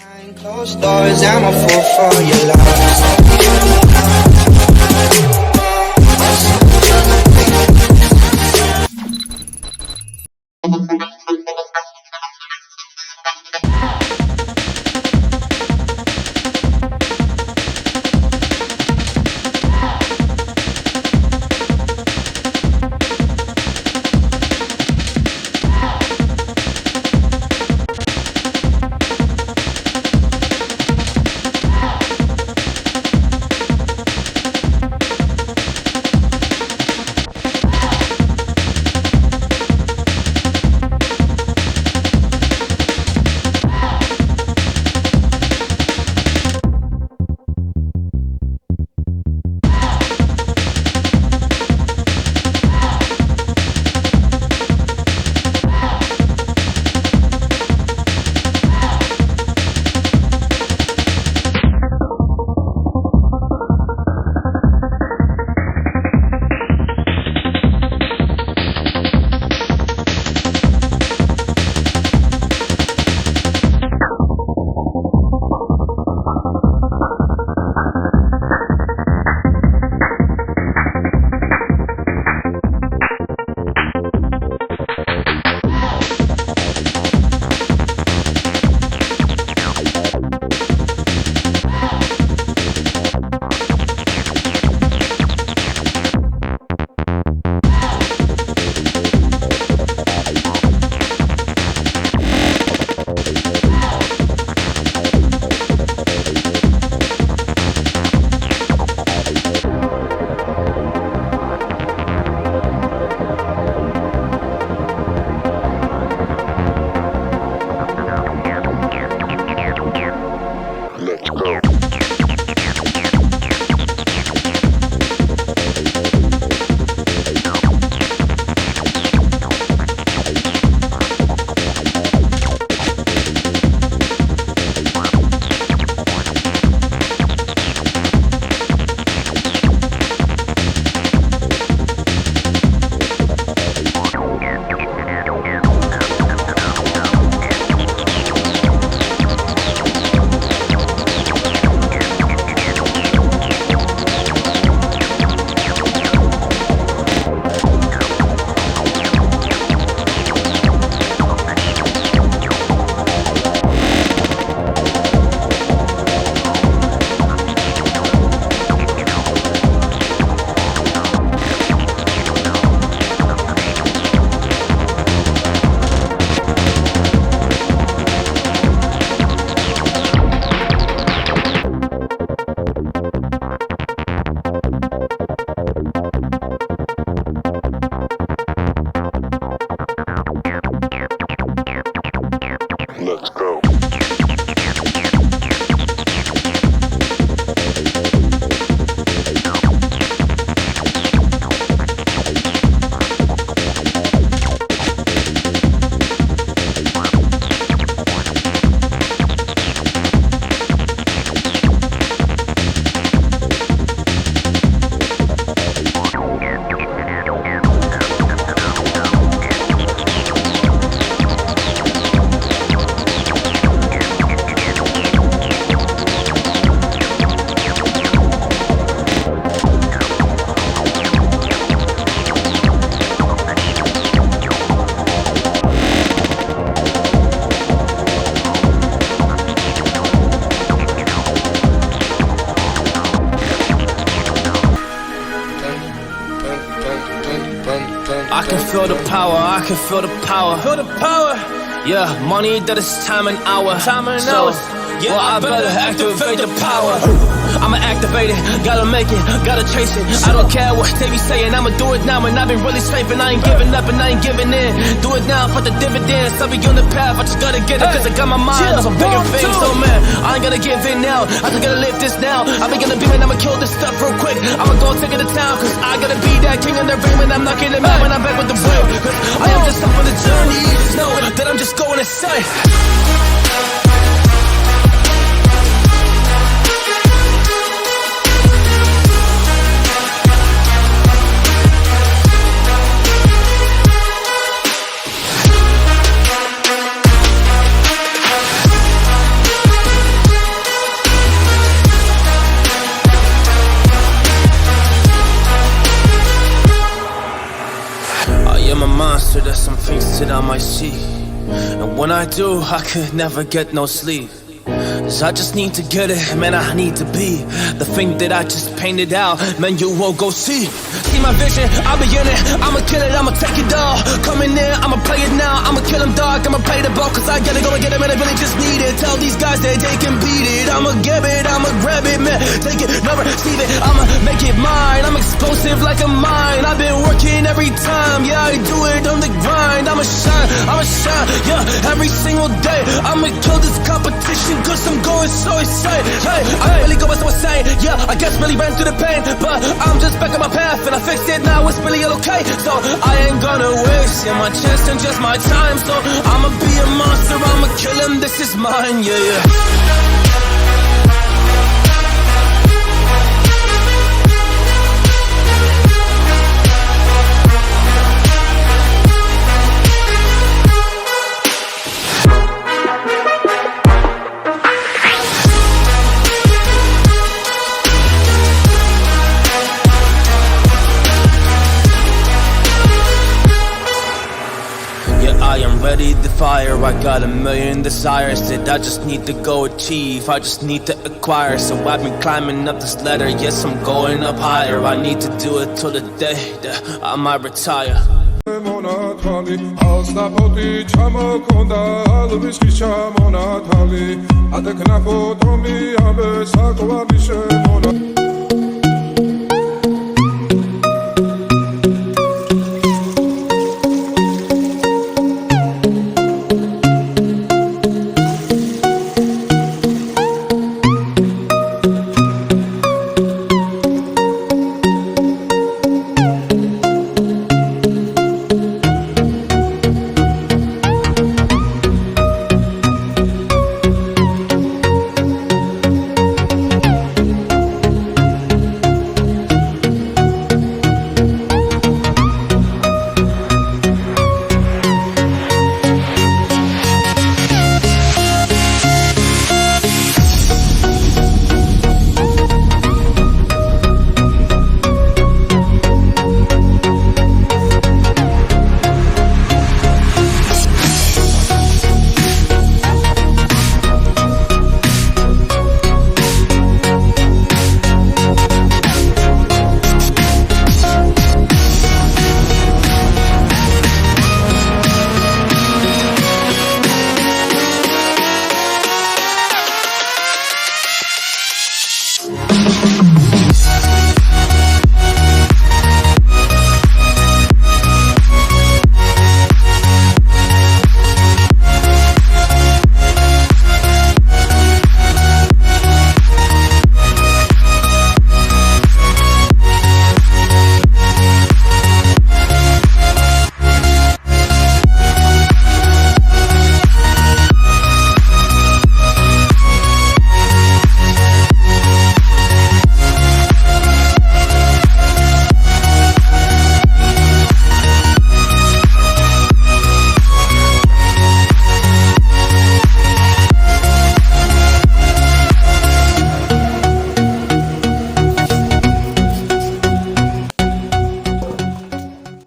Behind closed doors, I'm a fool for your love. Let's go. I can feel the power, I can feel the power. Feel the power. Yeah, money that is time and hour. Time and hours. Yeah, well, I better activate the power. I'ma activate it, gotta make it, gotta chase it. I don't care what they be saying, I'ma do it now. And I've been really saving, I ain't giving up and I ain't giving in. Do it now for the dividends, I'll be on the path. I just gotta get it, cause I got my mind on some bigger things. So man, I ain't gonna give in now, I just gotta live this now. I've been gonna be man, I'ma kill this stuff real quick. I'ma go take it to town, cause I gotta be that king in the ring. When I'm knocking them out, when I'm back with the whip. Cause I am just up on the journey, know that I'm just going insane. might see. And when I do, I could never get no sleep. 'Cause I just need to get it, man, I need to be the thing that I just painted out, man, you won't go see. See my vision, I'll be in it, I'ma kill it, I'ma take it all. Coming in, I'ma play it now, I'ma kill him dog, I'ma play the ball, 'cause I gotta go and get it, man, I really just need it. Tell these guys that they can beat it, I'ma give it, I'ma grab it, man, take it, never receive it, I'ma make it mine. I'm explosive like a mine, I've been working every time, yeah, I do it on the grind. I'ma shine, yeah, every single day. I'ma kill this competition, 'cause I'm going so insane. Hey, I really go so insane. Yeah, I guess really ran through the pain, but I'm just back on my path and I fixed it now. It's really okay. So I ain't gonna waste my chance and just my time. So I'ma be a monster. I'ma kill him. This is mine. Yeah. I am ready to fire. I got a million desires that I just need to go achieve. I just need to acquire. So I've been climbing up this ladder. Yes, I'm going up higher. I need to do it till the day that I might retire. Adekna foto mi abe sakwa bishe mona